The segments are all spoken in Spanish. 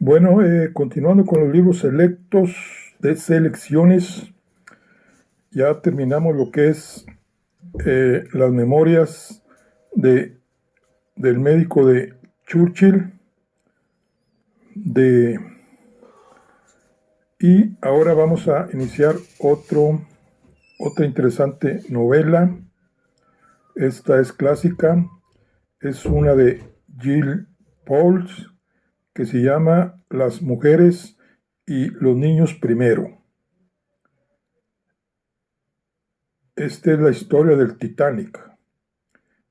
Bueno, continuando con los libros selectos de selecciones, ya terminamos lo que es las memorias de, del médico de Churchill, de, y ahora vamos a iniciar otra interesante novela. Esta es clásica, es una de Jill Pauls, que se llama Las mujeres y los niños primero. Esta es la historia del Titanic.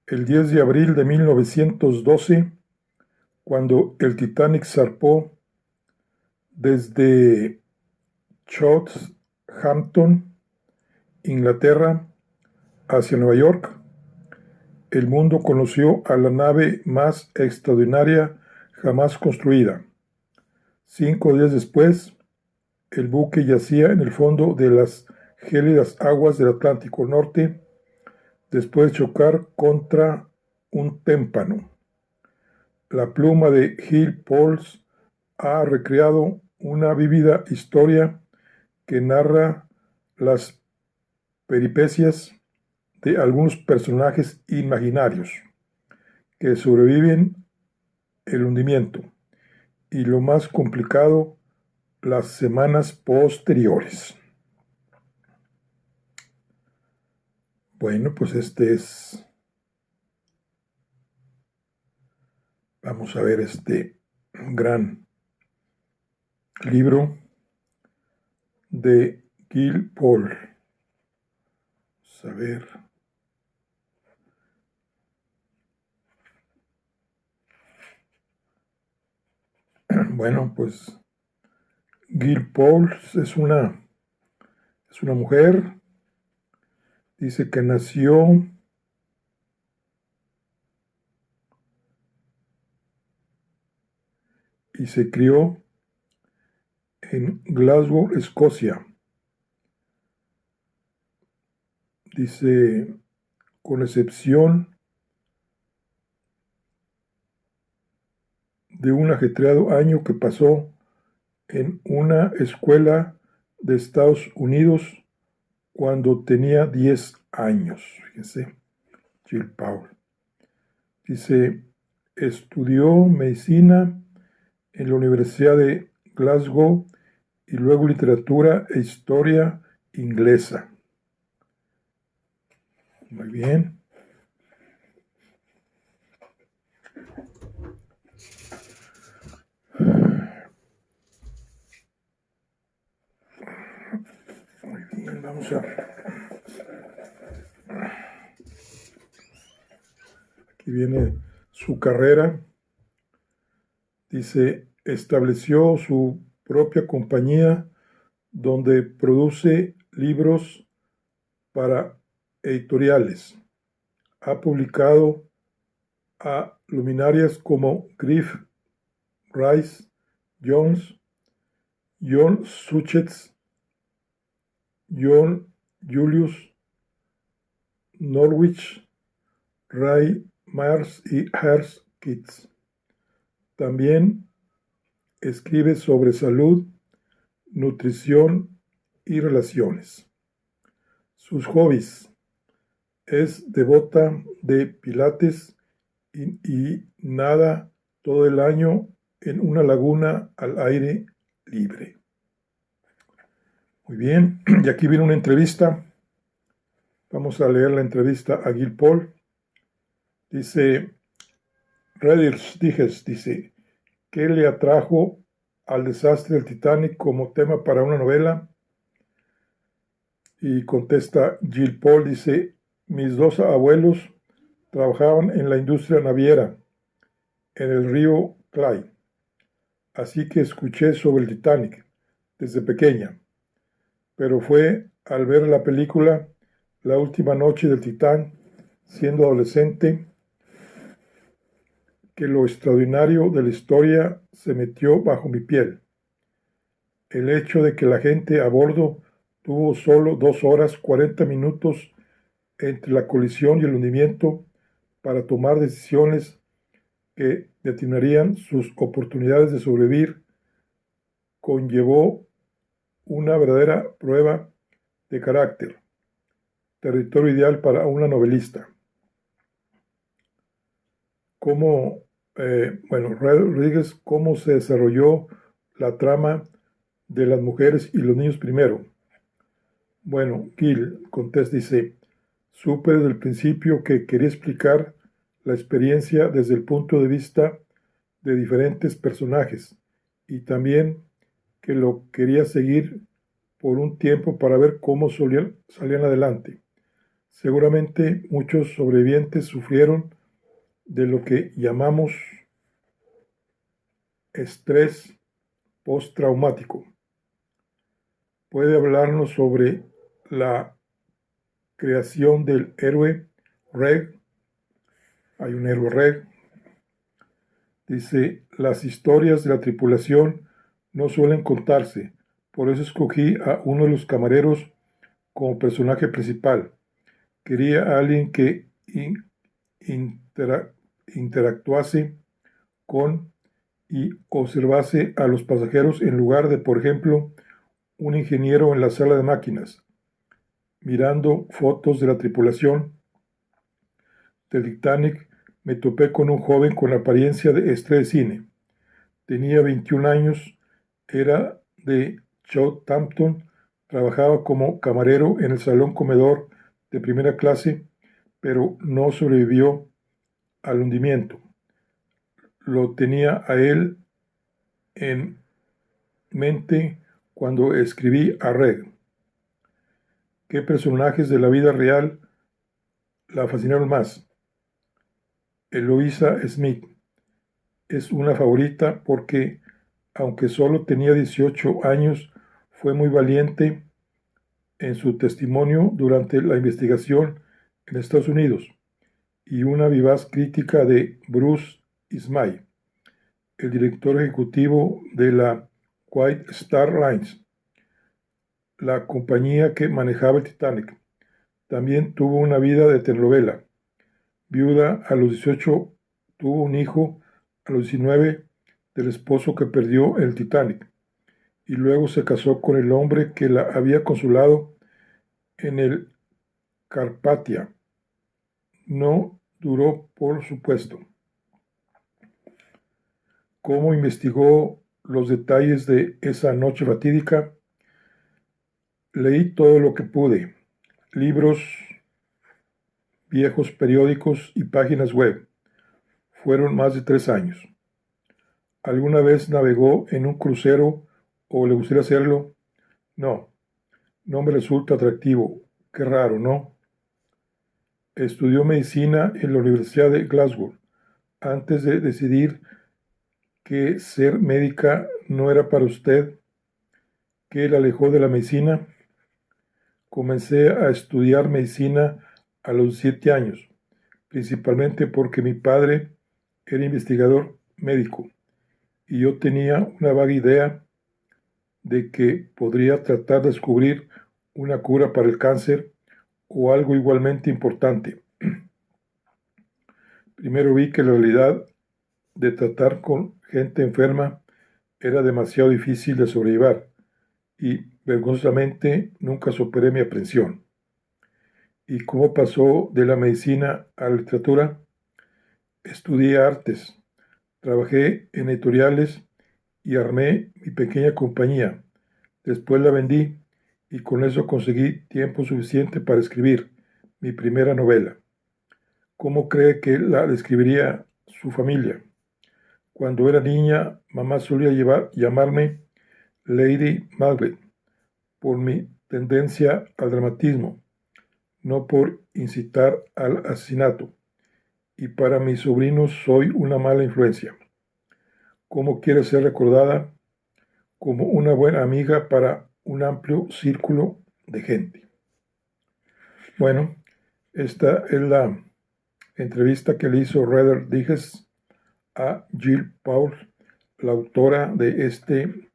El 10 de abril de 1912, cuando el Titanic zarpó desde Southampton, Inglaterra, hacia Nueva York, el mundo conoció a la nave más extraordinaria jamás construida. 5 días después, el buque yacía en el fondo de las gélidas aguas del Atlántico Norte, después de chocar contra un témpano. La pluma de Jill Pauls ha recreado una vívida historia que narra las peripecias de algunos personajes imaginarios que sobreviven el hundimiento y, lo más complicado, las semanas posteriores. Bueno, pues vamos a ver este gran libro de Jill Pauls. Vamos a ver. Bueno, pues Jill Pauls es una mujer. Dice que nació y se crió en Glasgow, Escocia. Dice, con excepción de un ajetreado año que pasó en una escuela de Estados Unidos cuando tenía 10 años. Fíjense, Jill Pauls. Dice, estudió medicina en la Universidad de Glasgow y luego literatura e historia inglesa. Muy bien. Muy bien, vamos a... Aquí viene su carrera. Dice, estableció su propia compañía donde produce libros para editoriales. Ha publicado a luminarias como Griff Rhys Jones, John Suchet, John Julius Norwich, Ray Mars y Hearst Kitts. También escribe sobre salud, nutrición y relaciones. Sus hobbies: es devota de pilates y nada todo el año en una laguna al aire libre. Muy bien, y aquí viene una entrevista. Vamos a leer la entrevista a Jill Pauls. Dice, Redders dice, ¿qué le atrajo al desastre del Titanic como tema para una novela? Y contesta Jill Pauls, dice, mis dos abuelos trabajaban en la industria naviera en el río Clyde, así que escuché sobre el Titanic desde pequeña, pero fue al ver la película La última noche del Titán, siendo adolescente, que lo extraordinario de la historia se metió bajo mi piel. El hecho de que la gente a bordo tuvo solo 2 horas 40 minutos entre la colisión y el hundimiento para tomar decisiones que determinarían sus oportunidades de sobrevivir conllevó una verdadera prueba de carácter, territorio ideal para una novelista. Rodríguez, ¿cómo se desarrolló la trama de las mujeres y los niños primero? Bueno, Gil contesta, dice, supe desde el principio que quería explicar la experiencia desde el punto de vista de diferentes personajes y también que lo quería seguir por un tiempo para ver cómo salían adelante. Seguramente muchos sobrevivientes sufrieron de lo que llamamos estrés postraumático. ¿Puede hablarnos sobre la creación del héroe Reg? Hay un héroe Reg. Dice, las historias de la tripulación no suelen contarse, por eso escogí a uno de los camareros como personaje principal. Quería a alguien que interactuase con y observase a los pasajeros en lugar de, por ejemplo, un ingeniero en la sala de máquinas, mirando fotos de la tripulación del Titanic. Me topé con un joven con apariencia de estrella de cine. Tenía 21 años, era de Southampton, trabajaba como camarero en el salón comedor de primera clase, pero no sobrevivió al hundimiento. Lo tenía a él en mente cuando escribí a Reg. ¿Qué personajes de la vida real la fascinaron más? Eloisa Smith es una favorita porque, aunque solo tenía 18 años, fue muy valiente en su testimonio durante la investigación en Estados Unidos y una vivaz crítica de Bruce Ismay, el director ejecutivo de la White Star Lines, la compañía que manejaba el Titanic. También tuvo una vida de telenovela. Viuda a los 18, tuvo un hijo a los 19 del esposo que perdió el Titanic y luego se casó con el hombre que la había consolado en el Carpathia. No duró, por supuesto. ¿Cómo investigó los detalles de esa noche fatídica? Leí todo lo que pude, libros, viejos periódicos y páginas web. Fueron más de 3 años. ¿Alguna vez navegó en un crucero o le gustaría hacerlo? No, no me resulta atractivo. Qué raro, ¿no? Estudió medicina en la Universidad de Glasgow. Antes de decidir que ser médica no era para usted, ¿qué la alejó de la medicina? Comencé a estudiar medicina a los 7 años, principalmente porque mi padre era investigador médico y yo tenía una vaga idea de que podría tratar de descubrir una cura para el cáncer o algo igualmente importante. Primero vi que la realidad de tratar con gente enferma era demasiado difícil de sobrellevar y vergonzosamente nunca superé mi aprensión. ¿Y cómo pasó de la medicina a la literatura? Estudié artes, trabajé en editoriales y armé mi pequeña compañía. Después la vendí y con eso conseguí tiempo suficiente para escribir mi primera novela. ¿Cómo cree que la describiría su familia? Cuando era niña, mamá solía llamarme Lady Macbeth por mi tendencia al dramatismo, no por incitar al asesinato. Y para mis sobrinos soy una mala influencia. ¿Cómo quiere ser recordada? Como una buena amiga para un amplio círculo de gente. Bueno, esta es la entrevista que le hizo Rodríguez a Jill Paul, la autora de este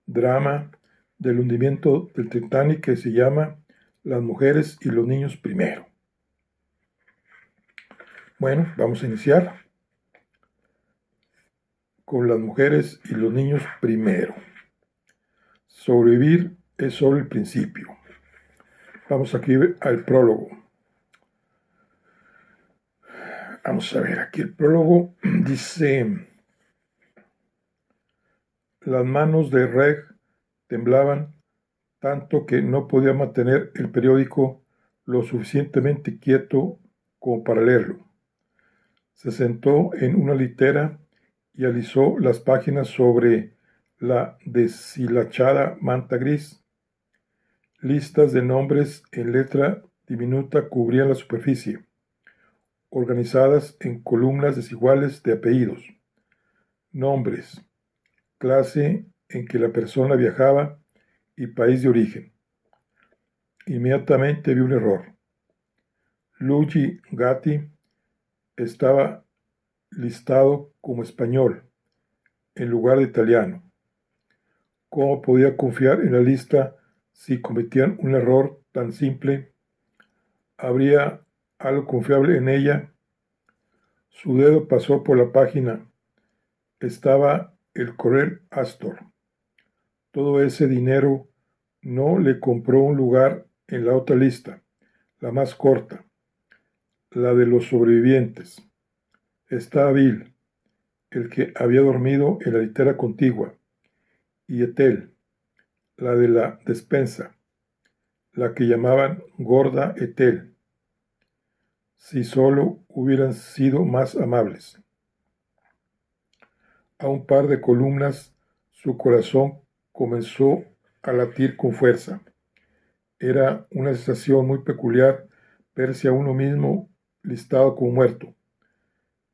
drama del hundimiento del Titanic que se llama Las mujeres y los niños primero. Bueno, vamos a iniciar con las mujeres y los niños primero. Sobrevivir es solo el principio. Vamos aquí al prólogo. Vamos a ver, aquí el prólogo dice: las manos de Reg temblaban tanto que no podía mantener el periódico lo suficientemente quieto como para leerlo. Se sentó en una litera y alisó las páginas sobre la deshilachada manta gris. Listas de nombres en letra diminuta cubrían la superficie, organizadas en columnas desiguales de apellidos, nombres, clase en que la persona viajaba y país de origen. Inmediatamente vi un error. Luigi Gatti estaba listado como español en lugar de italiano. ¿Cómo podía confiar en la lista si cometían un error tan simple? ¿Habría algo confiable en ella? Su dedo pasó por la página. Estaba el Coronel Astor. Todo ese dinero no le compró un lugar en la otra lista, la más corta, la de los sobrevivientes. Estaba Bill, el que había dormido en la litera contigua, y Ethel, la de la despensa, la que llamaban Gorda Ethel. Si solo hubieran sido más amables. A un par de columnas, su corazón comenzó a latir con fuerza. Era una sensación muy peculiar verse a uno mismo listado como muerto.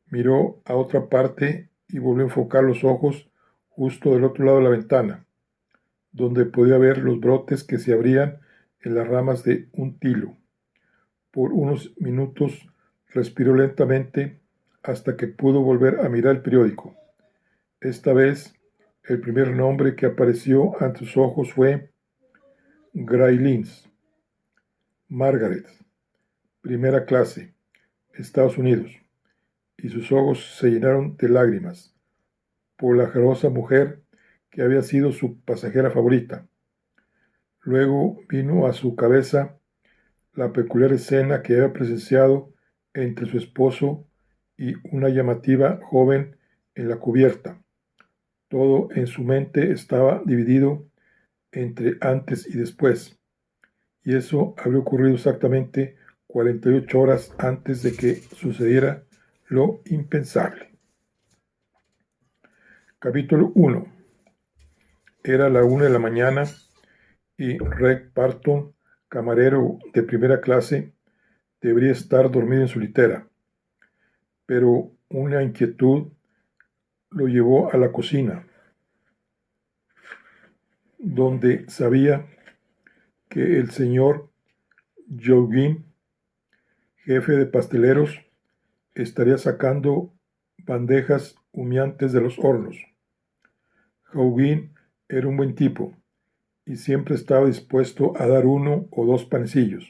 Miró a otra parte y volvió a enfocar los ojos justo del otro lado de la ventana, donde podía ver los brotes que se abrían en las ramas de un tilo. Por unos minutos respiró lentamente hasta que pudo volver a mirar el periódico. Esta vez, el primer nombre que apareció ante sus ojos fue Graylins. Margaret, primera clase, Estados Unidos, y sus ojos se llenaron de lágrimas por la generosa mujer que había sido su pasajera favorita. Luego vino a su cabeza la peculiar escena que había presenciado entre su esposo y una llamativa joven en la cubierta. Todo en su mente estaba dividido entre antes y después, y eso había ocurrido exactamente 48 horas antes de que sucediera lo impensable. Capítulo 1. Era la 1 de la mañana y Reg Parton, camarero de primera clase, debería estar dormido en su litera, pero una inquietud lo llevó a la cocina, donde sabía que el señor Joguin, jefe de pasteleros, estaría sacando bandejas humeantes de los hornos. Joguin era un buen tipo y siempre estaba dispuesto a dar 1 o 2 panecillos.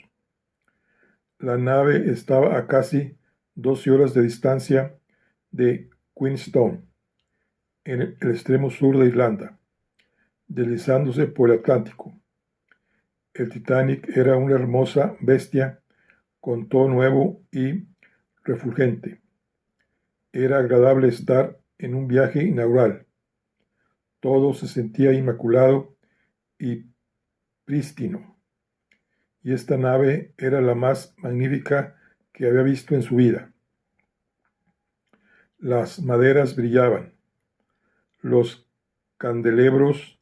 La nave estaba a casi 12 horas de distancia de Queenstown, en el extremo sur de Irlanda, deslizándose por el Atlántico. El Titanic era una hermosa bestia con todo nuevo y refulgente. Era agradable estar en un viaje inaugural. Todo se sentía inmaculado y prístino, y esta nave era la más magnífica que había visto en su vida. Las maderas brillaban, los candelebros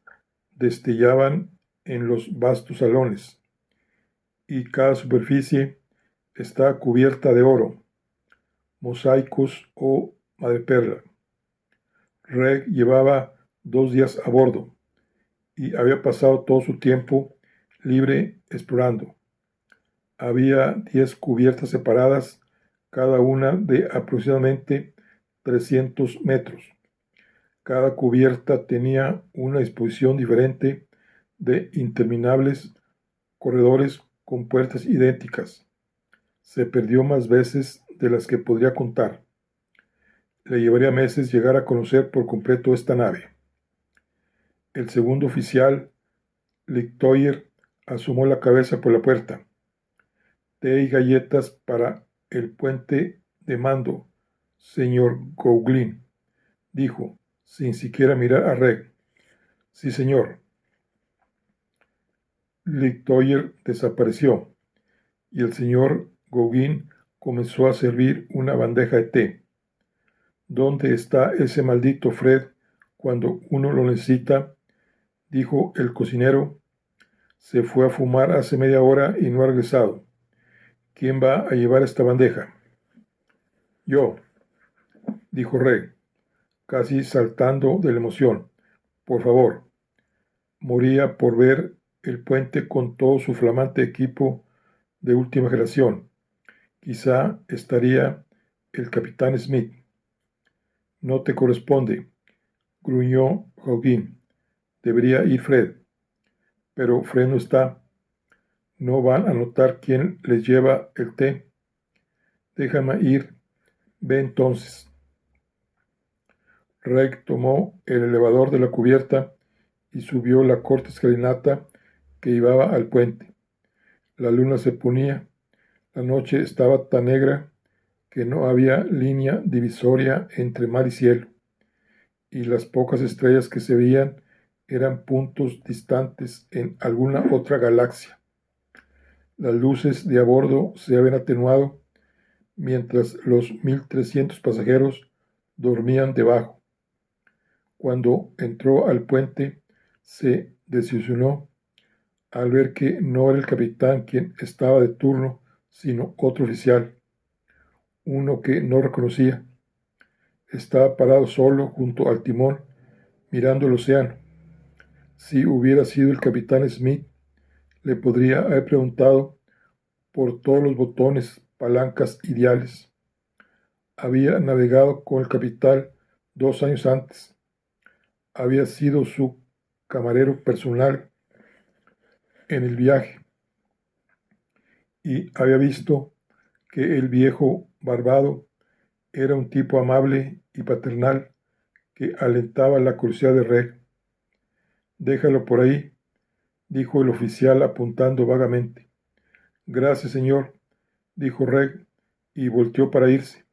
destellaban en los vastos salones, y cada superficie estaba cubierta de oro, mosaicos o madreperla. Reg llevaba 2 días a bordo y había pasado todo su tiempo libre explorando. Había 10 cubiertas separadas, cada una de aproximadamente 300 metros. Cada cubierta tenía una disposición diferente de interminables corredores con puertas idénticas. Se perdió más veces de las que podría contar. Le llevaría meses llegar a conocer por completo esta nave. El segundo oficial Licktoyer asomó la cabeza por la puerta. Té y galletas para el puente de mando, señor Gouglin, dijo, sin siquiera mirar a Reg. Sí, señor. Licktoyer desapareció, y el señor Gauguin comenzó a servir una bandeja de té. ¿Dónde está ese maldito Fred cuando uno lo necesita?, dijo el cocinero. Se fue a fumar hace media hora y no ha regresado. ¿Quién va a llevar esta bandeja? Yo, dijo Reg, casi saltando de la emoción. Por favor. Moría por ver el puente con todo su flamante equipo de última generación. Quizá estaría el capitán Smith. No te corresponde, gruñó Gauguin. Debería ir Fred. Pero Fred no está. ¿No van a notar quién les lleva el té? Déjame ir. Ve entonces. Reg tomó el elevador de la cubierta y subió la corta escalinata que llevaba al puente. La luna se ponía. La noche estaba tan negra que no había línea divisoria entre mar y cielo, y las pocas estrellas que se veían eran puntos distantes en alguna otra galaxia. Las luces de a bordo se habían atenuado, mientras los 1.300 pasajeros dormían debajo. Cuando entró al puente, se desilusionó al ver que no era el capitán quien estaba de turno, sino otro oficial, uno que no reconocía. Estaba parado solo junto al timón, mirando el océano. Si hubiera sido el capitán Smith, le podría haber preguntado por todos los botones, palancas y diales. Había navegado con el capitán 2 años antes. Había sido su camarero personal en el viaje y había visto que el viejo barbado era un tipo amable y paternal que alentaba la curiosidad de Reg. Déjalo por ahí, dijo el oficial apuntando vagamente. Gracias, señor, dijo Reg y volteó para irse.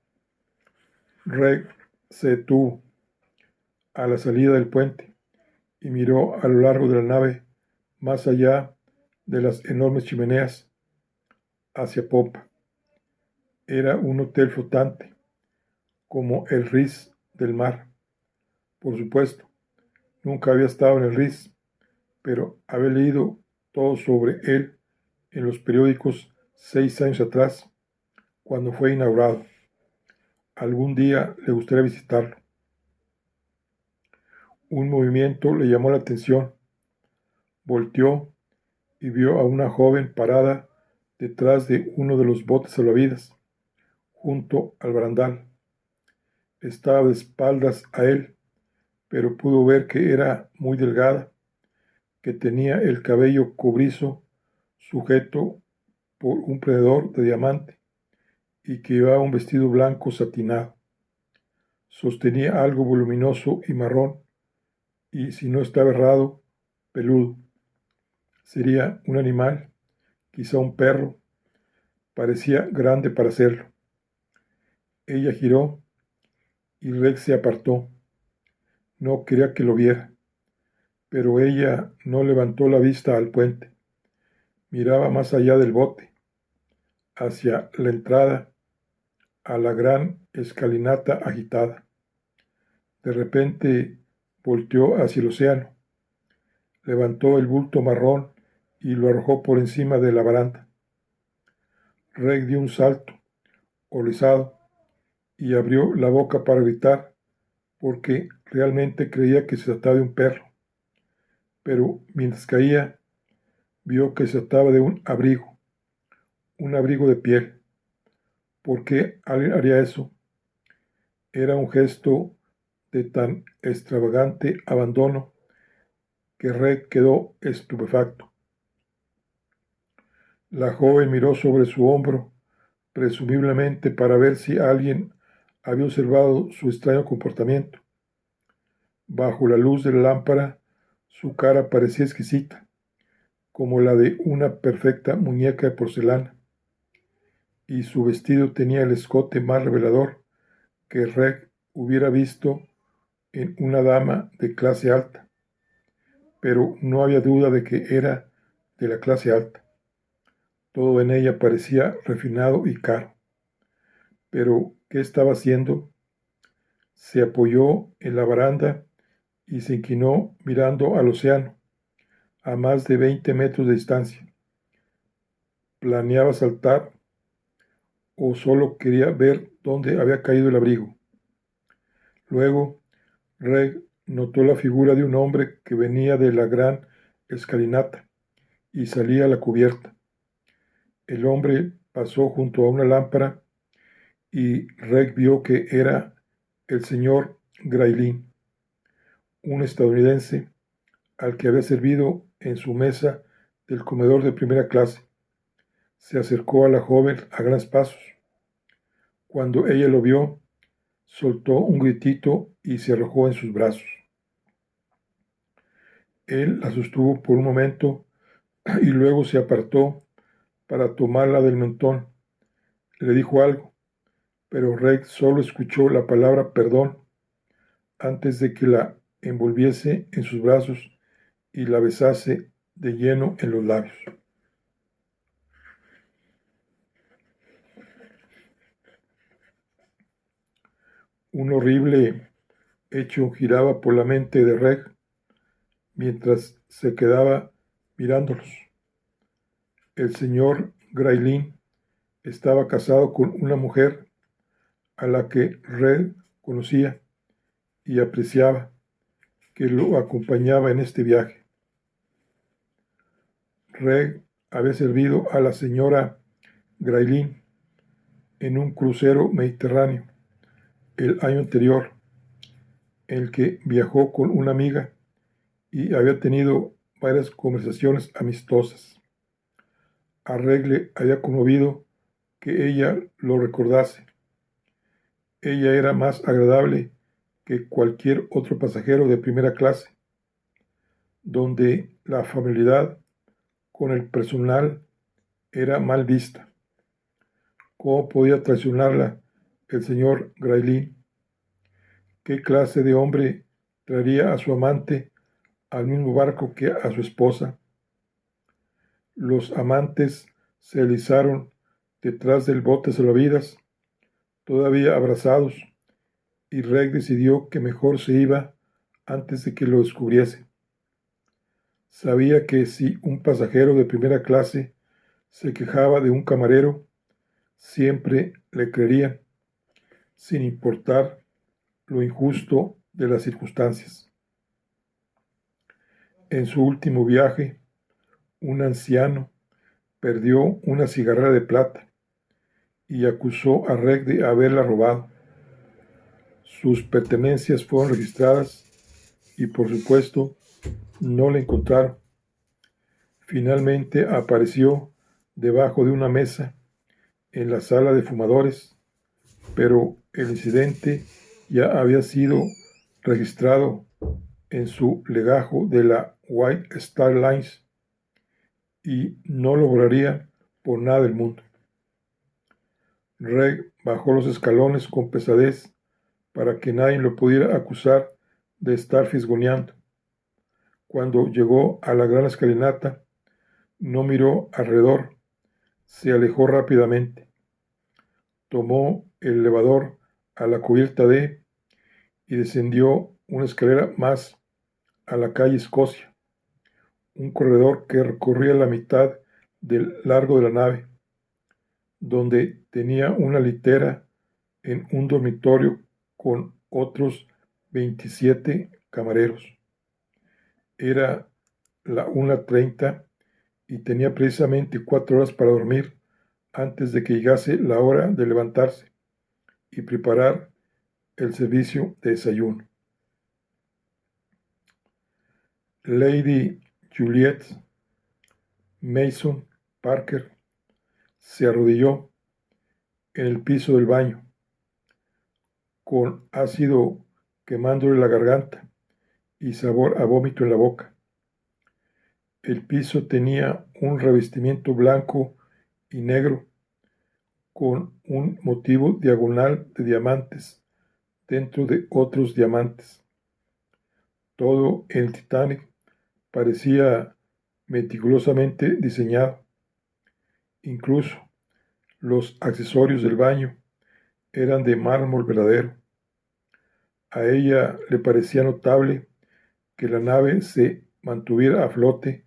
Reg se detuvo a la salida del puente y miró a lo largo de la nave, más allá de las enormes chimeneas, hacia popa. Era un hotel flotante, como el Ritz del mar. Por supuesto, nunca había estado en el Ritz, pero había leído todo sobre él en los periódicos 6 años atrás, cuando fue inaugurado. Algún día le gustaría visitarlo. Un movimiento le llamó la atención. Volteó y vio a una joven parada detrás de uno de los botes salvavidas, junto al barandal. Estaba de espaldas a él, pero pudo ver que era muy delgada, que tenía el cabello cobrizo sujeto por un prendedor de diamante y que llevaba un vestido blanco satinado. Sostenía algo voluminoso y marrón, y si no estaba errado, peludo. Sería un animal, quizá un perro. Parecía grande para serlo. Ella giró y Rex se apartó. No quería que lo viera, pero ella no levantó la vista al puente. Miraba más allá del bote, hacia la entrada, a la gran escalinata agitada. De repente volteó hacia el océano, levantó el bulto marrón y lo arrojó por encima de la baranda. Reg dio un salto, horrorizado, y abrió la boca para gritar, porque realmente creía que se trataba de un perro. Pero mientras caía, vio que se trataba de un abrigo de piel. ¿Por qué alguien haría eso? Era un gesto de tan extravagante abandono que Reg quedó estupefacto. La joven miró sobre su hombro, presumiblemente para ver si alguien había observado su extraño comportamiento. Bajo la luz de la lámpara, su cara parecía exquisita, como la de una perfecta muñeca de porcelana, y su vestido tenía el escote más revelador que Reg hubiera visto en una dama de clase alta, pero no había duda de que era de la clase alta. Todo en ella parecía refinado y caro. Pero, ¿qué estaba haciendo? Se apoyó en la baranda y se inclinó mirando al océano, a más de 20 metros de distancia. ¿Planeaba saltar o solo quería ver dónde había caído el abrigo? Luego, Reg notó la figura de un hombre que venía de la gran escalinata y salía a la cubierta. El hombre pasó junto a una lámpara y Reg vio que era el señor Graylin, un estadounidense al que había servido en su mesa del comedor de primera clase. Se acercó a la joven a grandes pasos. Cuando ella lo vio, soltó un gritito y se arrojó en sus brazos. Él la sostuvo por un momento y luego se apartó para tomarla del mentón. Le dijo algo, pero Reg solo escuchó la palabra perdón antes de que la envolviese en sus brazos y la besase de lleno en los labios. Un horrible hecho giraba por la mente de Reg mientras se quedaba mirándolos. El señor Graylin estaba casado con una mujer a la que Reg conocía y apreciaba, que lo acompañaba en este viaje. Reg había servido a la señora Graylin en un crucero mediterráneo el año anterior, en el que viajó con una amiga y había tenido varias conversaciones amistosas. A Reg le había conmovido que ella lo recordase. Ella era más agradable que cualquier otro pasajero de primera clase, donde la familiaridad con el personal era mal vista. ¿Cómo podía traicionarla el señor Graylin? ¿Qué clase de hombre traería a su amante al mismo barco que a su esposa? Los amantes se alisaron detrás del bote salvavidas, todavía abrazados, y Reg decidió que mejor se iba antes de que lo descubriese. Sabía que si un pasajero de primera clase se quejaba de un camarero, siempre le creerían, sin importar lo injusto de las circunstancias. En su último viaje, un anciano perdió una cigarrera de plata y acusó a Reg de haberla robado. Sus pertenencias fueron registradas y, por supuesto, no la encontraron. Finalmente apareció debajo de una mesa en la sala de fumadores, pero el incidente ya había sido registrado en su legajo de la White Star Lines y no lo borraría por nada del mundo. Reg bajó los escalones con pesadez para que nadie lo pudiera acusar de estar fisgoneando. Cuando llegó a la gran escalinata, no miró alrededor, se alejó rápidamente. Tomó el elevador a la cubierta D y descendió una escalera más a la calle Escocia, un corredor que recorría la mitad del largo de la nave, donde tenía una litera en un dormitorio con otros 27 camareros. Era la 1:30 y tenía precisamente 4 horas para dormir antes de que llegase la hora de levantarse y preparar el servicio de desayuno. Lady Juliet Mason Parker se arrodilló en el piso del baño, con ácido quemándole la garganta y sabor a vómito en la boca. El piso tenía un revestimiento blanco y negro con un motivo diagonal de diamantes dentro de otros diamantes. Todo el Titanic parecía meticulosamente diseñado. Incluso los accesorios del baño eran de mármol verdadero. A ella le parecía notable que la nave se mantuviera a flote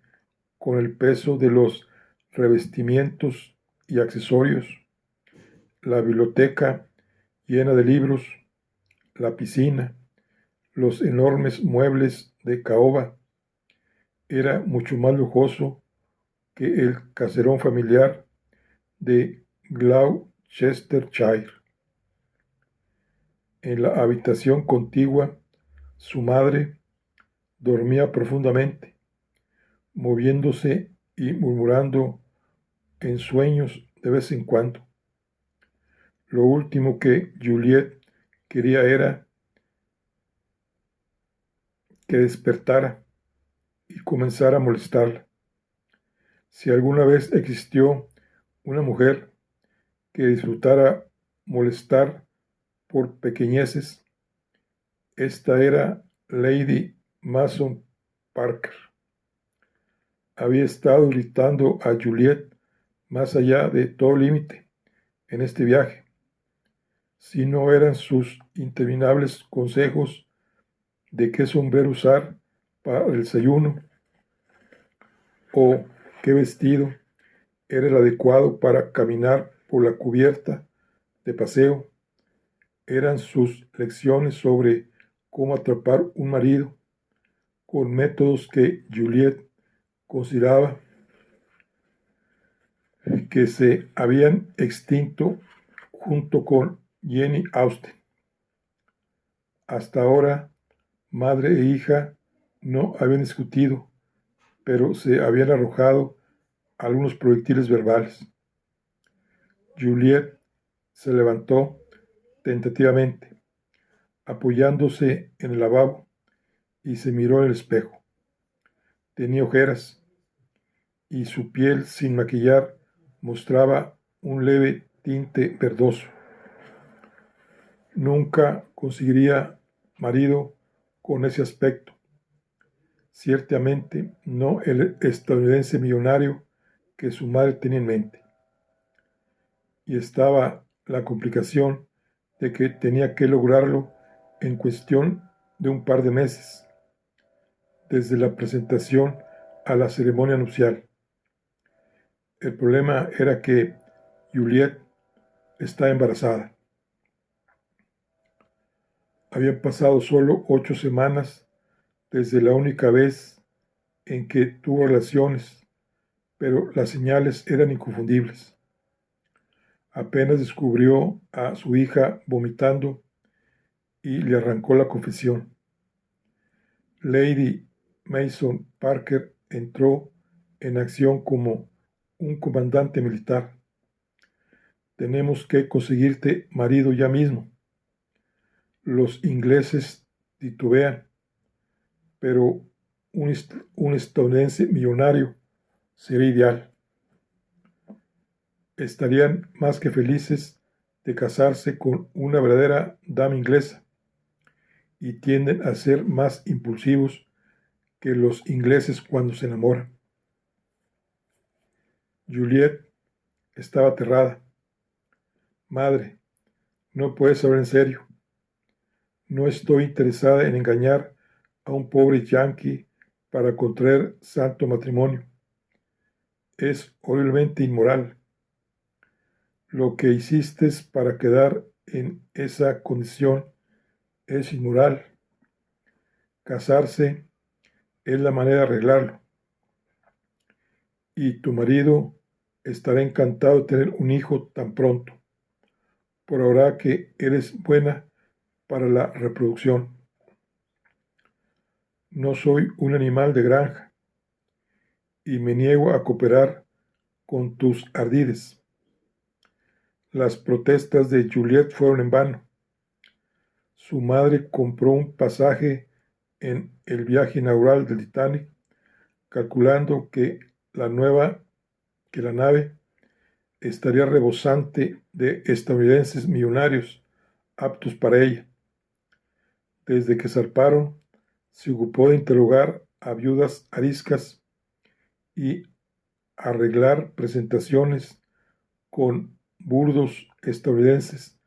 con el peso de los revestimientos y accesorios, la biblioteca llena de libros, la piscina, los enormes muebles de caoba. Era mucho más lujoso que el caserón familiar de Gloucestershire. En la habitación contigua, su madre dormía profundamente, moviéndose y murmurando en sueños de vez en cuando. Lo último que Juliet quería era que despertara y comenzara a molestarla. Si alguna vez existió una mujer que disfrutara molestar por pequeñeces, esta era Lady Mason Parker. Había estado gritando a Juliet más allá de todo límite en este viaje. Si no eran sus interminables consejos de qué sombrero usar para el desayuno o qué vestido era el adecuado para caminar por la cubierta de paseo, eran sus lecciones sobre cómo atrapar un marido con métodos que Juliet consideraba que se habían extinto junto con Jenny Austen. Hasta ahora, madre e hija no habían discutido, pero se habían arrojado algunos proyectiles verbales. Juliet se levantó tentativamente, apoyándose en el lavabo, y se miró en el espejo. Tenía ojeras, y su piel sin maquillar mostraba un leve tinte verdoso. Nunca conseguiría marido con ese aspecto. Ciertamente no el estadounidense millonario que su madre tenía en mente. Y estaba la complicación de que tenía que lograrlo en cuestión de un par de meses, desde la presentación a la ceremonia nupcial. El problema era que Juliet está embarazada. Habían pasado solo 8 semanas desde la única vez en que tuvo relaciones, pero las señales eran inconfundibles. Apenas descubrió a su hija vomitando y le arrancó la confesión. Lady Mason Parker entró en acción como un comandante militar. Tenemos que conseguirte marido ya mismo. Los ingleses titubean, pero un estadounidense millonario sería ideal. Estarían más que felices de casarse con una verdadera dama inglesa y tienden a ser más impulsivos que los ingleses cuando se enamoran. Juliet estaba aterrada. Madre, no puedes hablar en serio. No estoy interesada en engañar a un pobre yanqui para contraer santo matrimonio. Es horriblemente inmoral. Lo que hiciste para quedar en esa condición es inmoral. Casarse es la manera de arreglarlo. Y tu marido estará encantado de tener un hijo tan pronto. Por ahora que eres buena para la reproducción. No soy un animal de granja y me niego a cooperar con tus ardides. Las protestas de Juliet fueron en vano. Su madre compró un pasaje en el viaje inaugural del Titanic calculando que la nave estaría rebosante de estadounidenses millonarios aptos para ella. Desde que zarparon, se ocupó de interrogar a viudas ariscas y arreglar presentaciones con burdos estadounidenses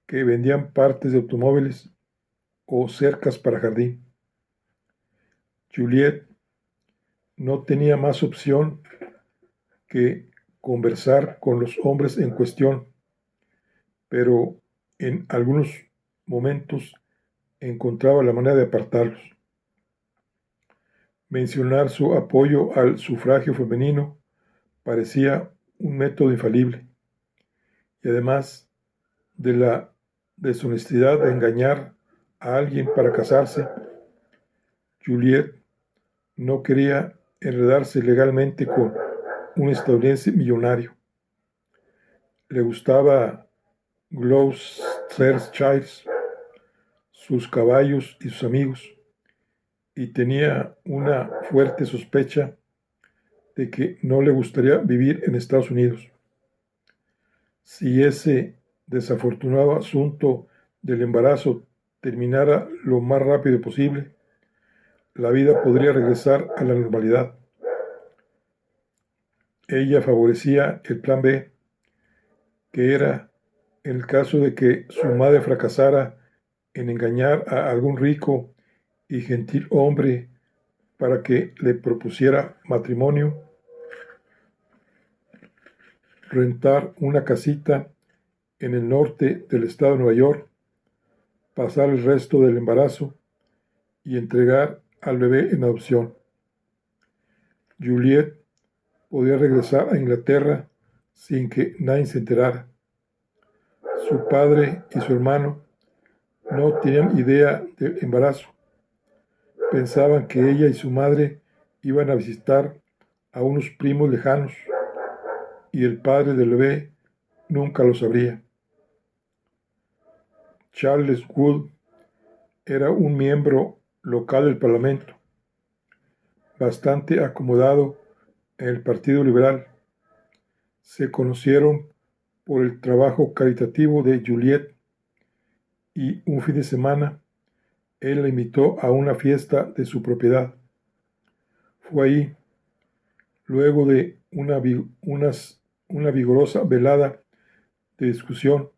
que vendían partes de automóviles o cercas para jardín. Juliet no tenía más opción que conversar con los hombres en cuestión, pero en algunos momentos encontraba la manera de apartarlos. Mencionar su apoyo al sufragio femenino parecía un método infalible, y además de la deshonestidad de engañar a alguien para casarse, Juliet no quería enredarse legalmente con un estadounidense millonario. Le gustaba Gloucestershire, sus caballos y sus amigos, y tenía una fuerte sospecha de que no le gustaría vivir en Estados Unidos. Si ese desafortunado asunto del embarazo terminara lo más rápido posible, la vida podría regresar a la normalidad. Ella favorecía el plan B, que era en el caso de que su madre fracasara en engañar a algún rico y gentil hombre para que le propusiera matrimonio, rentar una casita en el norte del estado de Nueva York, pasar el resto del embarazo y entregar al bebé en adopción. Juliet podía regresar a Inglaterra sin que nadie se enterara. Su padre y su hermano no tenían idea del embarazo. Pensaban que ella y su madre iban a visitar a unos primos lejanos y el padre del bebé nunca lo sabría. Charles Wood era un miembro local del Parlamento, bastante acomodado en el Partido Liberal. Se conocieron por el trabajo caritativo de Juliet y un fin de semana él la invitó a una fiesta de su propiedad. Fue ahí, luego de una vigorosa velada de discusión,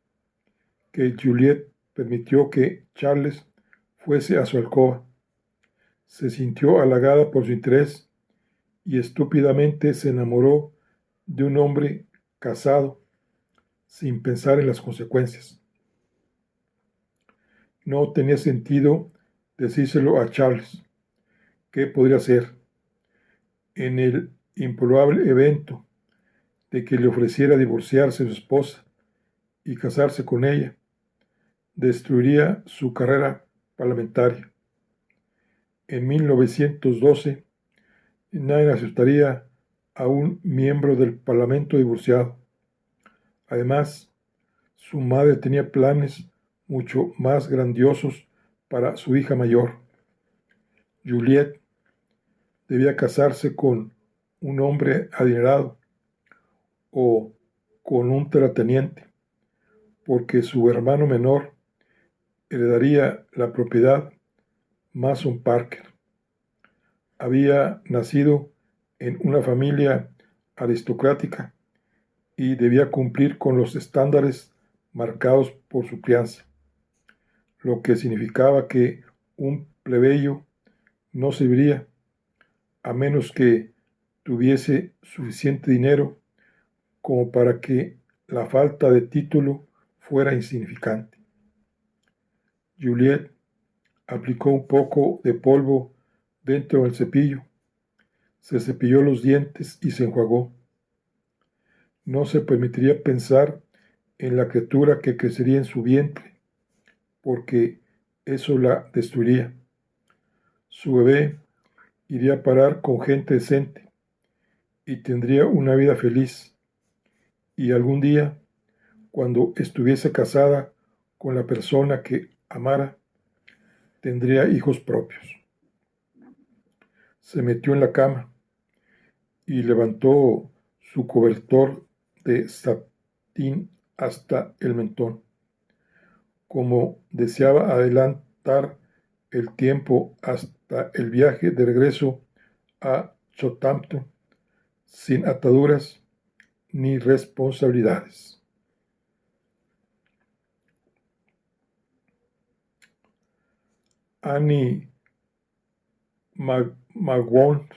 que Juliet permitió que Charles fuese a su alcoba. Se sintió halagada por su interés y estúpidamente se enamoró de un hombre casado sin pensar en las consecuencias. No tenía sentido decírselo a Charles. ¿Qué podría hacer? En el improbable evento de que le ofreciera divorciarse de su esposa y casarse con ella, destruiría su carrera parlamentaria. En 1912, nadie aceptaría a un miembro del Parlamento divorciado. Además, su madre tenía planes mucho más grandiosos para su hija mayor. Juliet debía casarse con un hombre adinerado o con un terrateniente, porque su hermano menor heredaría la propiedad Mason Parker. Había nacido en una familia aristocrática y debía cumplir con los estándares marcados por su crianza, lo que significaba que un plebeyo no serviría a menos que tuviese suficiente dinero como para que la falta de título fuera insignificante. Juliet aplicó un poco de polvo dentro del cepillo, se cepilló los dientes y se enjuagó. No se permitiría pensar en la criatura que crecería en su vientre, porque eso la destruiría. Su bebé iría a parar con gente decente y tendría una vida feliz. Y algún día, cuando estuviese casada con la persona que amara, tendría hijos propios. Se metió en la cama, y levantó su cobertor de satín hasta el mentón, como deseaba adelantar el tiempo hasta el viaje de regreso a Southampton, sin ataduras ni responsabilidades. Annie McGowan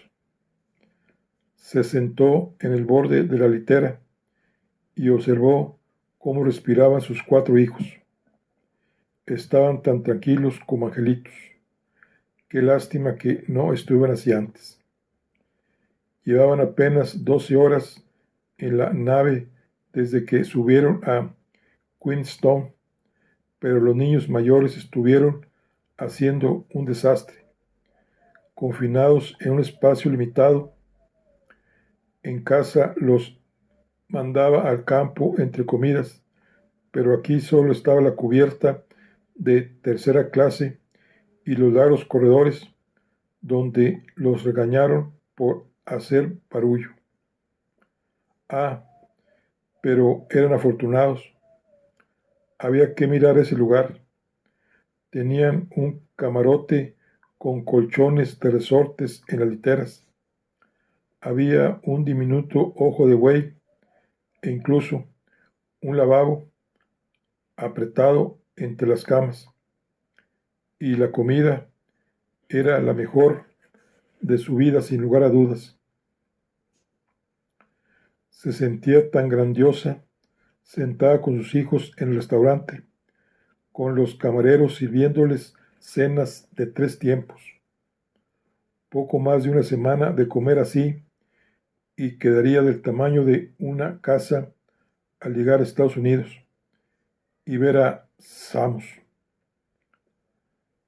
se sentó en el borde de la litera y observó cómo respiraban sus 4 hijos. Estaban tan tranquilos como angelitos. Qué lástima que no estuvieran así antes. Llevaban apenas 12 horas en la nave desde que subieron a Queenstown, pero los niños mayores estuvieron haciendo un desastre, confinados en un espacio limitado. En casa los mandaba al campo entre comidas, pero aquí solo estaba la cubierta de tercera clase y los largos corredores donde los regañaron por hacer barullo. Ah, pero eran afortunados. Había que mirar ese lugar. Tenían un camarote con colchones de resortes en las literas. Había un diminuto ojo de buey e incluso un lavabo apretado entre las camas. Y la comida era la mejor de su vida, sin lugar a dudas. Se sentía tan grandiosa, sentada con sus hijos en el restaurante, con los camareros sirviéndoles cenas de 3 tiempos. Poco más de una semana de comer así y quedaría del tamaño de una casa al llegar a Estados Unidos y ver a Samus.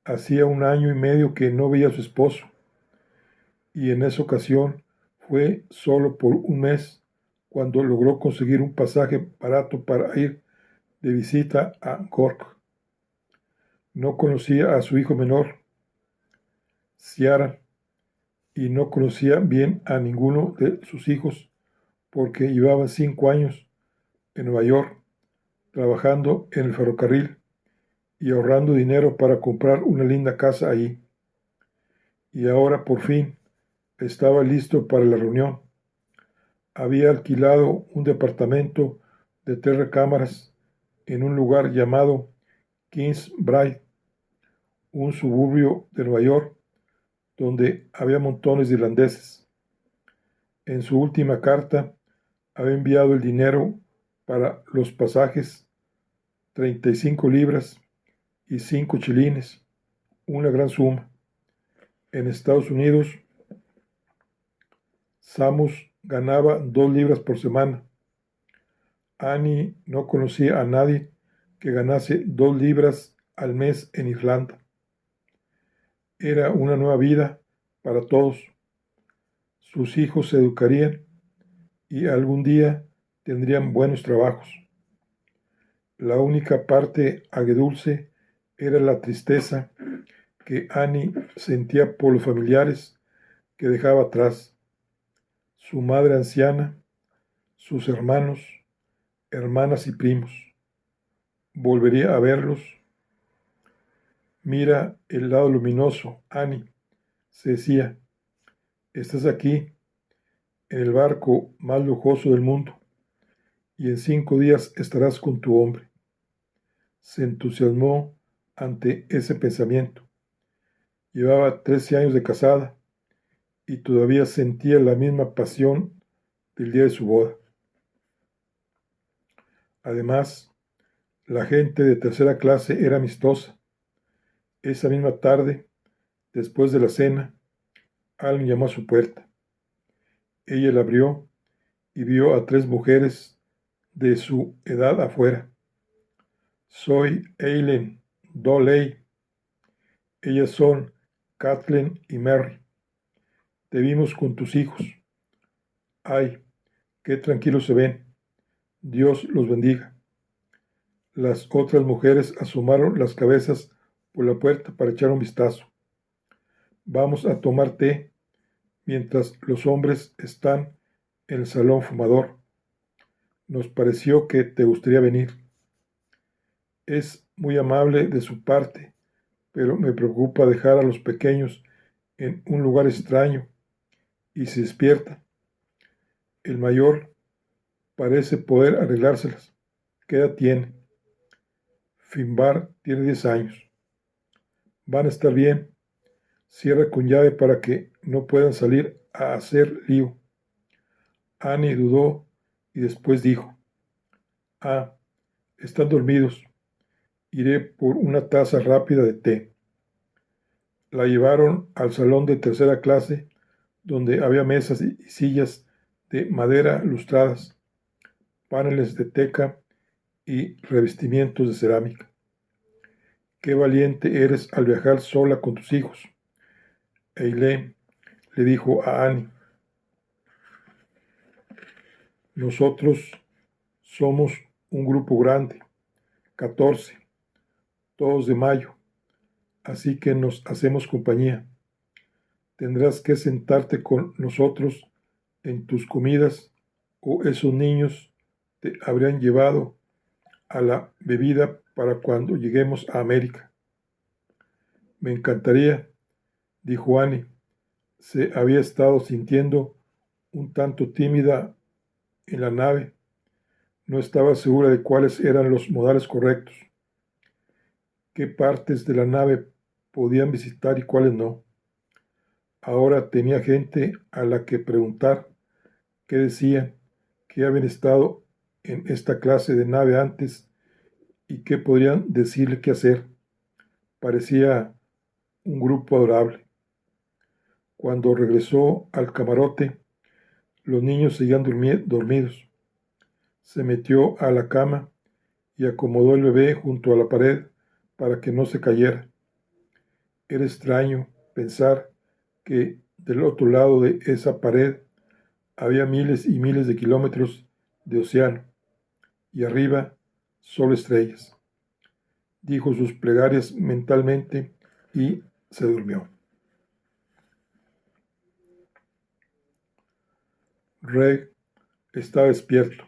Hacía 1 año y medio que no veía a su esposo, y en esa ocasión fue solo por 1 mes cuando logró conseguir un pasaje barato para ir de visita a Cork. No conocía a su hijo menor, Ciara, y no conocía bien a ninguno de sus hijos porque llevaban 5 años en Nueva York trabajando en el ferrocarril y ahorrando dinero para comprar una linda casa allí. Y ahora por fin estaba listo para la reunión. Había alquilado un departamento de 3 recámaras en un lugar llamado Kingsbridge, un suburbio de Nueva York donde había montones de irlandeses. En su última carta había enviado el dinero para los pasajes, 35 libras y 5 chelines, una gran suma. En Estados Unidos, Samus ganaba 2 libras por semana. Annie no conocía a nadie que ganase 2 libras al mes en Irlanda. Era una nueva vida para todos. Sus hijos se educarían y algún día tendrían buenos trabajos. La única parte agridulce era la tristeza que Annie sentía por los familiares que dejaba atrás, su madre anciana, sus hermanos, hermanas y primos. ¿Volvería a verlos? Mira el lado luminoso, Annie, se decía. Estás aquí, en el barco más lujoso del mundo, y en 5 días estarás con tu hombre. Se entusiasmó ante ese pensamiento. Llevaba 13 años de casada y todavía sentía la misma pasión del día de su boda. Además, la gente de tercera clase era amistosa. Esa misma tarde, después de la cena, alguien llamó a su puerta. Ella la abrió y vio a 3 mujeres de su edad afuera. Soy Eileen Doley. Ellas son Kathleen y Mary. Te vimos con tus hijos. Ay, qué tranquilos se ven. Dios los bendiga. Las otras mujeres asomaron las cabezas por la puerta para echar un vistazo. Vamos a tomar té, mientras los hombres están en el salón fumador. Nos pareció que te gustaría venir. Es muy amable de su parte, pero me preocupa dejar a los pequeños en un lugar extraño y se despierta. El mayor parece poder arreglárselas. ¿Qué edad tiene? Finbar tiene 10 años. Van a estar bien. Cierra con llave para que no puedan salir a hacer lío. Annie dudó y después dijo: Ah, están dormidos. Iré por una taza rápida de té. La llevaron al salón de tercera clase, donde había mesas y sillas de madera lustradas, paneles de teca y revestimientos de cerámica. Qué valiente eres al viajar sola con tus hijos. Eileen le dijo a Annie: Nosotros somos un grupo grande, 14, todos de mayo, así que nos hacemos compañía. Tendrás que sentarte con nosotros en tus comidas o esos niños te habrían llevado a la bebida para cuando lleguemos a América. Me encantaría, dijo Annie. Se había estado sintiendo un tanto tímida en la nave. No estaba segura de cuáles eran los modales correctos, qué partes de la nave podían visitar y cuáles no. Ahora tenía gente a la que preguntar qué decían, que habían estado en esta clase de nave antes y qué podrían decirle qué hacer. Parecía un grupo adorable. Cuando regresó al camarote, los niños seguían dormidos. Se metió a la cama y acomodó el bebé junto a la pared para que no se cayera. Era extraño pensar que del otro lado de esa pared había miles y miles de kilómetros de océano y arriba solo estrellas. Dijo sus plegarias mentalmente y se durmió. Reg estaba despierto,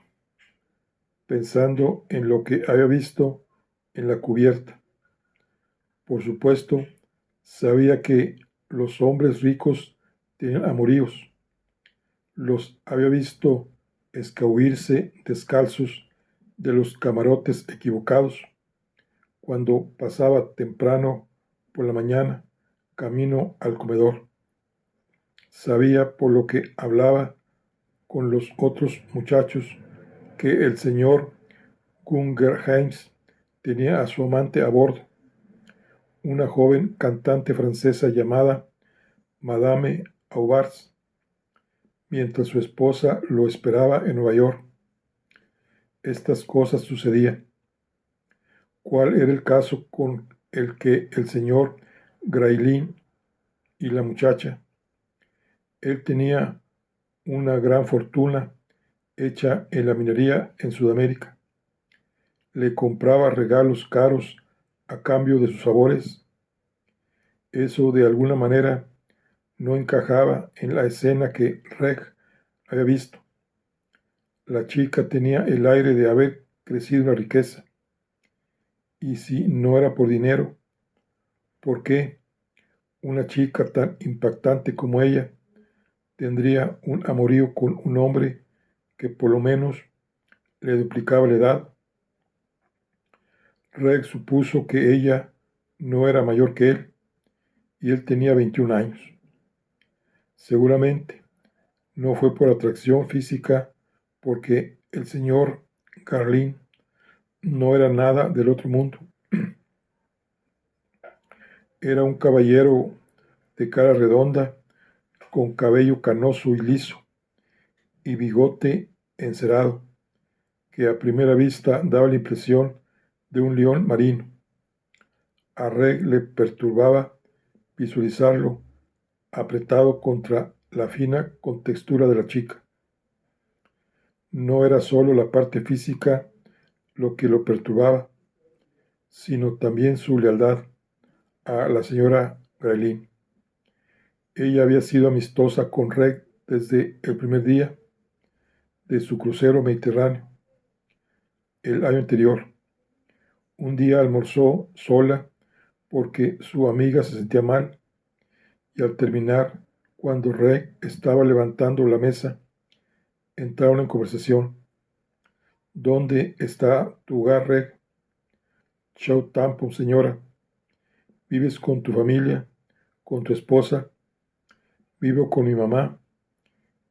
pensando en lo que había visto en la cubierta. Por supuesto, sabía que los hombres ricos tenían amoríos. Los había visto escabuirse descalzos de los camarotes equivocados cuando pasaba temprano por la mañana camino al comedor. Sabía por lo que hablaba con los otros muchachos que el señor Guggenheims tenía a su amante a bordo, una joven cantante francesa llamada Madame Aubars, mientras su esposa lo esperaba en Nueva York. Estas cosas sucedían. ¿Cuál era el caso con el que el señor Graylin y la muchacha? Él tenía una gran fortuna hecha en la minería en Sudamérica. Le compraba regalos caros a cambio de sus favores. Eso de alguna manera no encajaba en la escena que Reg había visto. La chica tenía el aire de haber crecido en la riqueza. Y si no era por dinero, ¿por qué una chica tan impactante como ella tendría un amorío con un hombre que por lo menos le duplicaba la edad? Reg supuso que ella no era mayor que él y él tenía 21 años. Seguramente no fue por atracción física, porque el señor Carlin no era nada del otro mundo. Era un caballero de cara redonda, con cabello canoso y liso, y bigote encerado, que a primera vista daba la impresión de un león marino. A Reg le perturbaba visualizarlo apretado contra la fina contextura de la chica. No era solo la parte física lo que lo perturbaba, sino también su lealtad a la señora Graelín. Ella había sido amistosa con Reg desde el primer día de su crucero mediterráneo, el año anterior. Un día almorzó sola porque su amiga se sentía mal y al terminar, cuando Reg estaba levantando la mesa, entraron en conversación. ¿Dónde está tu hogar, Reg? Southampton, señora. ¿Vives con tu familia, con tu esposa? Vivo con mi mamá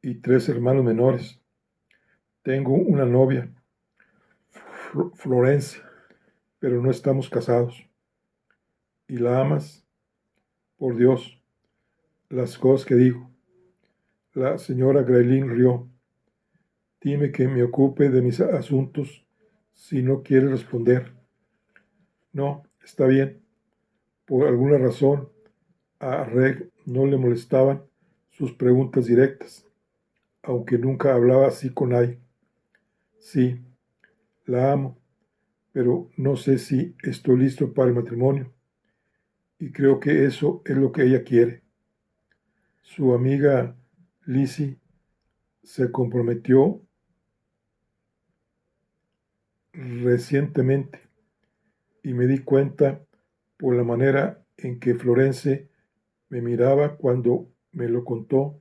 y 3 hermanos menores. Tengo una novia, Florence, pero no estamos casados. ¿Y la amas? Por Dios, las cosas que digo. La señora Graylin rió. Dime que me ocupe de mis asuntos si no quieres responder. No, está bien. Por alguna razón, a Reg no le molestaban sus preguntas directas, aunque nunca hablaba así con nadie. Sí, la amo, pero no sé si estoy listo para el matrimonio, y creo que eso es lo que ella quiere. Su amiga Lizzie se comprometió recientemente y me di cuenta por la manera en que Florence me miraba cuando me lo contó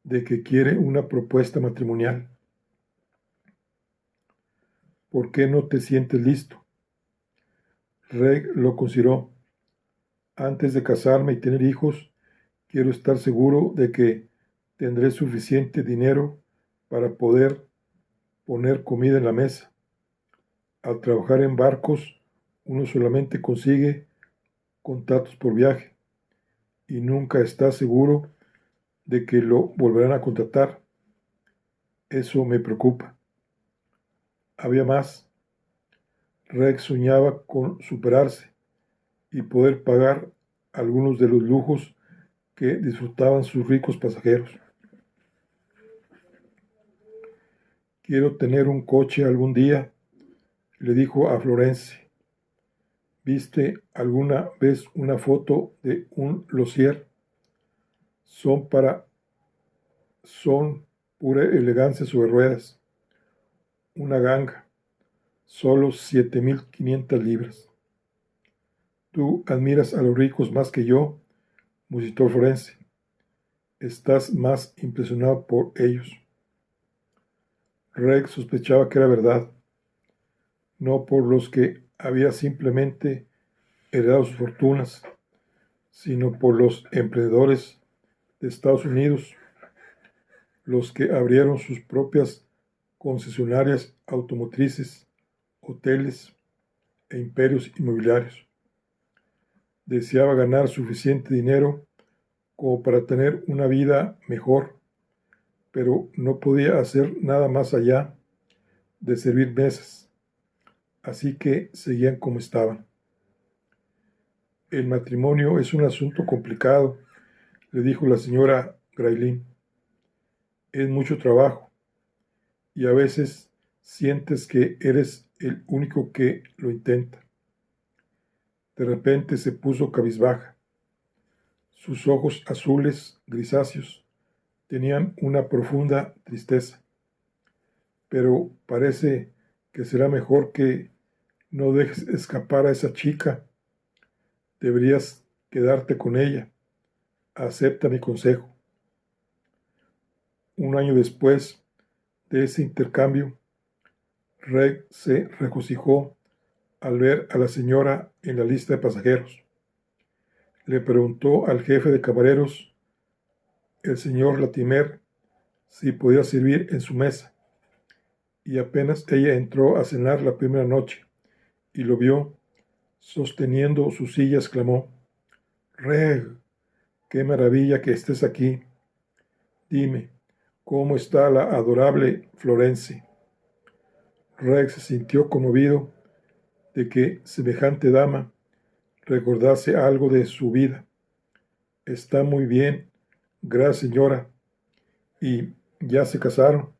de que quiere una propuesta matrimonial. ¿Por qué no te sientes listo? Reg lo consideró. Antes de casarme y tener hijos, quiero estar seguro de que tendré suficiente dinero para poder poner comida en la mesa. Al trabajar en barcos, uno solamente consigue contratos por viaje y nunca está seguro de que lo volverán a contratar. Eso me preocupa. Había más. Rex soñaba con superarse y poder pagar algunos de los lujos que disfrutaban sus ricos pasajeros. Quiero tener un coche algún día, le dijo a Florence. ¿Viste alguna vez una foto de un Lossier? Son pura elegancia sobre ruedas. Una ganga. Solo 7.500 libras. Tú admiras a los ricos más que yo, musitó Florence. Estás más impresionado por ellos. Reg sospechaba que era verdad, no por los que había simplemente heredado sus fortunas, sino por los emprendedores de Estados Unidos, los que abrieron sus propias concesionarias automotrices, hoteles e imperios inmobiliarios. Deseaba ganar suficiente dinero como para tener una vida mejor, pero no podía hacer nada más allá de servir mesas, así que seguían como estaban. El matrimonio es un asunto complicado, le dijo la señora Graylin. Es mucho trabajo y a veces sientes que eres el único que lo intenta. De repente se puso cabizbaja. Sus ojos azules, grisáceos, tenían una profunda tristeza. Pero parece que será mejor que no dejes escapar a esa chica. Deberías quedarte con ella. Acepta mi consejo. Un año después de ese intercambio, Reg se regocijó al ver a la señora en la lista de pasajeros. Le preguntó al jefe de camareros, el señor Latimer, si podía servir en su mesa, y apenas ella entró a cenar la primera noche y lo vio sosteniendo su silla, exclamó: Reg, qué maravilla que estés aquí. Dime, ¿cómo está la adorable Florence? Reg se sintió conmovido de que semejante dama recordase algo de su vida. Está muy bien, gracias señora. ¿Y ya se casaron?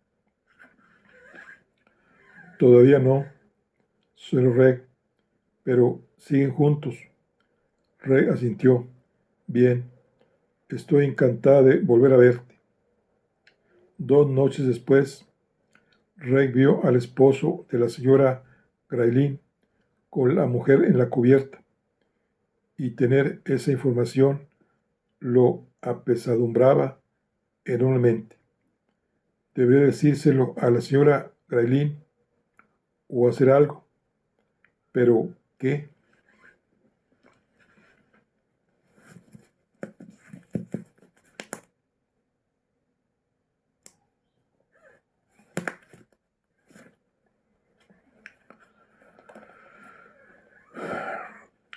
Todavía no, soy Reg, pero siguen juntos. Reg asintió. Bien, Estoy encantada de volver a verte. 2 noches después, Reg vio al esposo de la señora Graylin con la mujer en la cubierta, y tener esa información lo apesadumbraba enormemente. Debería decírselo a la señora Graylin o hacer algo, pero ¿qué?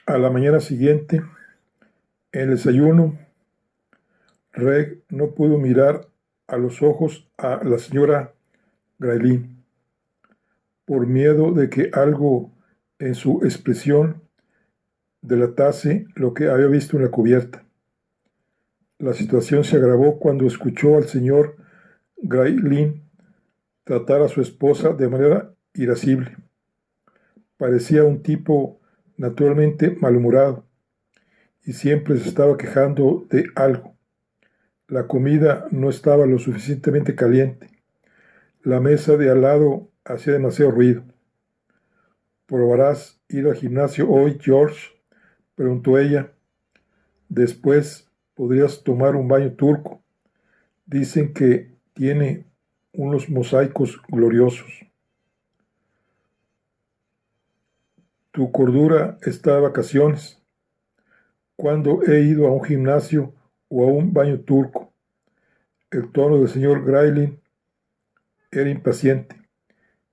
A la mañana siguiente, en el desayuno, Reg no pudo mirar a los ojos a la señora Graylin, por miedo de que algo en su expresión delatase lo que había visto en la cubierta. La situación se agravó cuando escuchó al señor Graylin tratar a su esposa de manera irascible. Parecía un tipo naturalmente malhumorado y siempre se estaba quejando de algo. La comida no estaba lo suficientemente caliente. La mesa de al lado hacía demasiado ruido. ¿Probarás ir al gimnasio hoy, George?, preguntó ella. Después podrías tomar un baño turco. Dicen que tiene unos mosaicos gloriosos. Tu cordura está de vacaciones. ¿Cuándo he ido a un gimnasio o a un baño turco? El tono del señor Graylin era impaciente,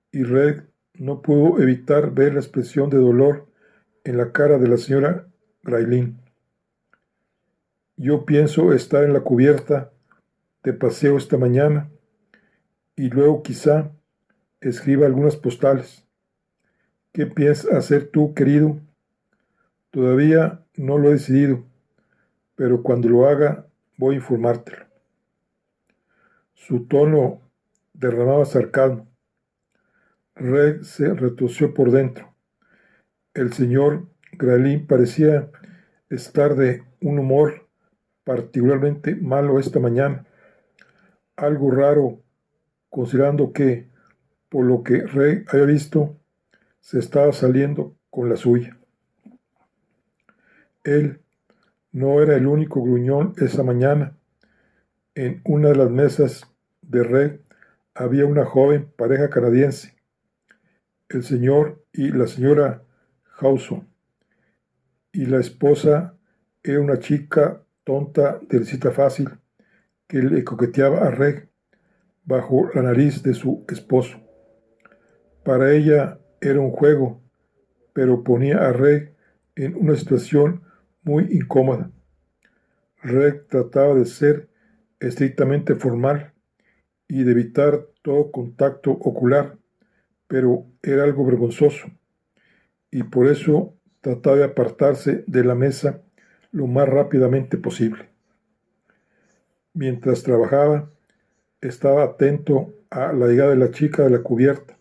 y Red no pudo evitar ver la expresión de dolor en la cara de la señora Graylin. Yo pienso estar en la cubierta de paseo esta mañana y luego quizá escriba algunas postales. ¿Qué piensas hacer tú, querido? Todavía no lo he decidido, pero cuando lo haga voy a informártelo. Su tono derramaba sarcasmo. Red se retorció por dentro. El señor Graylin parecía estar de un humor particularmente malo esta mañana. Algo raro, considerando que, por lo que Red había visto, se estaba saliendo con la suya. Él no era el único gruñón esa mañana. En una de las mesas de Red había una joven pareja canadiense, el señor y la señora Hawson, y la esposa era una chica tonta de risita fácil que le coqueteaba a Reg bajo la nariz de su esposo. Para ella era un juego, pero ponía a Reg en una situación muy incómoda. Reg trataba de ser estrictamente formal y de evitar todo contacto ocular, pero era algo vergonzoso, y por eso trataba de apartarse de la mesa lo más rápidamente posible. Mientras trabajaba, estaba atento a la llegada de la chica de la cubierta.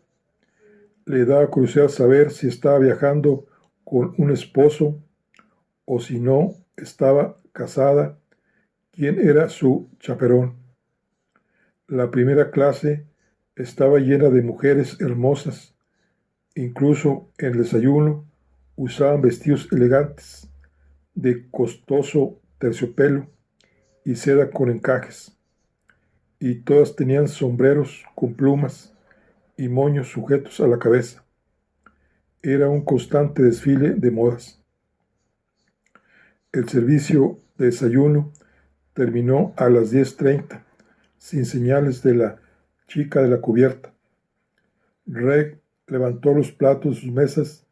Le daba curiosidad saber si estaba viajando con un esposo o si no estaba casada, quién era su chaperón. La primera clase estaba llena de mujeres hermosas. Incluso en el desayuno usaban vestidos elegantes, de costoso terciopelo y seda con encajes, y todas tenían sombreros con plumas y moños sujetos a la cabeza. Era un constante desfile de modas. El servicio de desayuno terminó a las 10:30, sin señales de la chica de la cubierta. Reg levantó los platos de sus mesas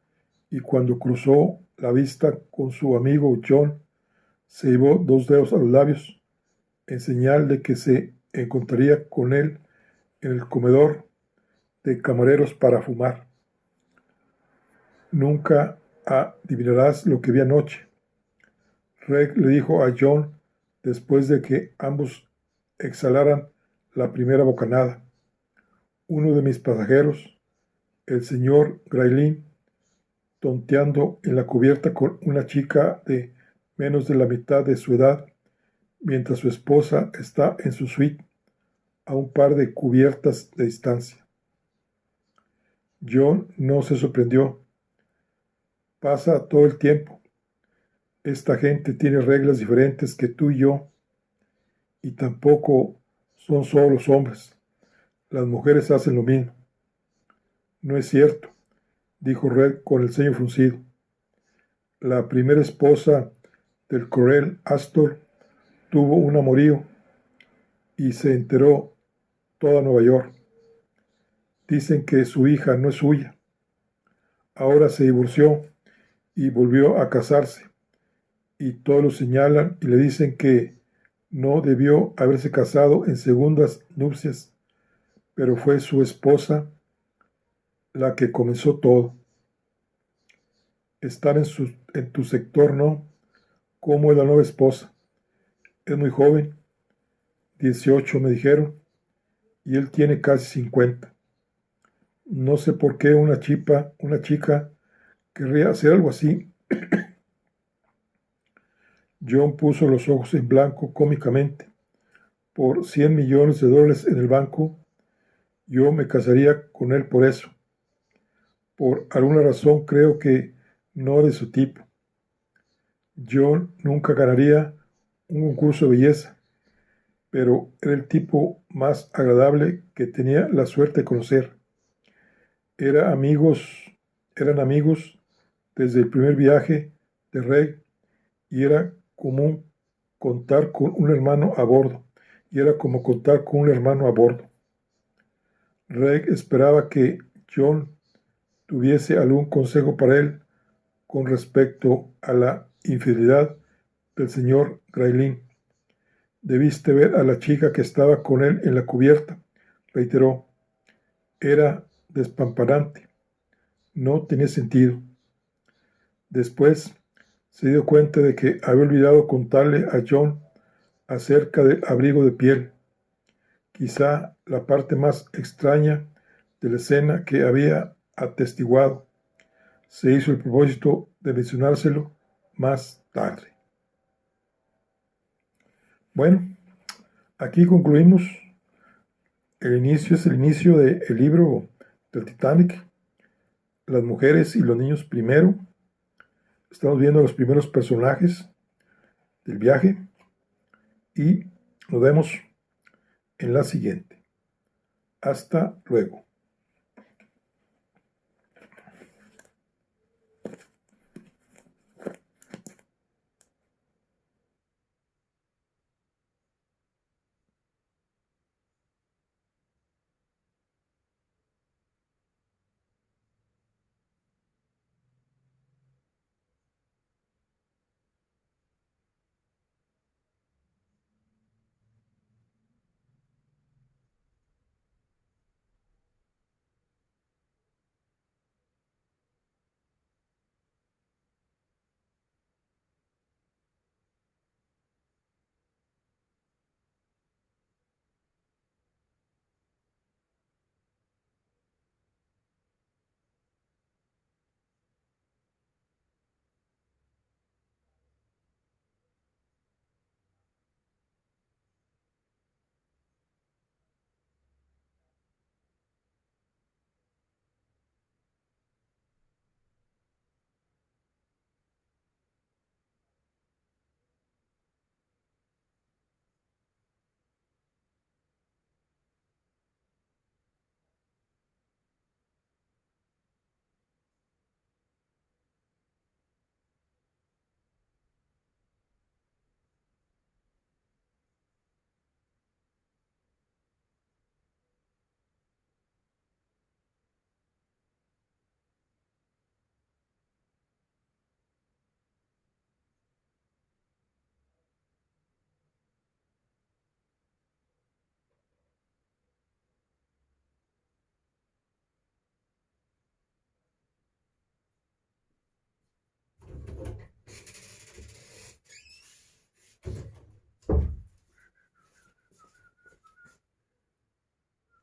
y cuando cruzó la vista con su amigo John, se llevó 2 dedos a los labios en señal de que se encontraría con él en el comedor de camareros para fumar. Nunca adivinarás lo que vi anoche, Reg le dijo a John después de que ambos exhalaran la primera bocanada. Uno de mis pasajeros, el señor Graylin, tonteando en la cubierta con una chica de menos de la mitad de su edad, mientras su esposa está en su suite a un par de cubiertas de distancia. John no se sorprendió. Pasa todo el tiempo. Esta gente tiene reglas diferentes que tú y yo, y tampoco son solo los hombres. Las mujeres hacen lo mismo. No es cierto, dijo Red con el ceño fruncido. La primera esposa del coronel Astor tuvo un amorío y se enteró toda Nueva York. Dicen que su hija no es suya. Ahora se divorció y volvió a casarse, y todos lo señalan y le dicen que no debió haberse casado en segundas nupcias, pero fue su esposa la que comenzó todo. Estar en tu sector, ¿no? ¿Cómo es la nueva esposa? Es muy joven, 18 me dijeron, y él tiene casi 50. No sé por qué una chica querría hacer algo así. John puso los ojos en blanco cómicamente. Por $100 millones en el banco, yo me casaría con él por eso. Por alguna razón creo que no de su tipo. John nunca ganaría un concurso de belleza, pero era el tipo más agradable que tenía la suerte de conocer. Eran amigos desde el primer viaje de Rey, y era común contar con un hermano a bordo, y era como contar con un hermano a bordo. Rey esperaba que John tuviese algún consejo para él con respecto a la infidelidad del señor Graylin. Debiste ver a la chica que estaba con él en la cubierta, reiteró. Era despampanante. No tenía sentido. Después se dio cuenta de que había olvidado contarle a John acerca del abrigo de piel, quizá la parte más extraña de la escena que había atestiguado. Se hizo el propósito de mencionárselo más tarde. Bueno, aquí concluimos. El inicio es el inicio del libro del Titanic. Las mujeres y los niños primero. Estamos viendo los primeros personajes del viaje y nos vemos en la siguiente. Hasta luego.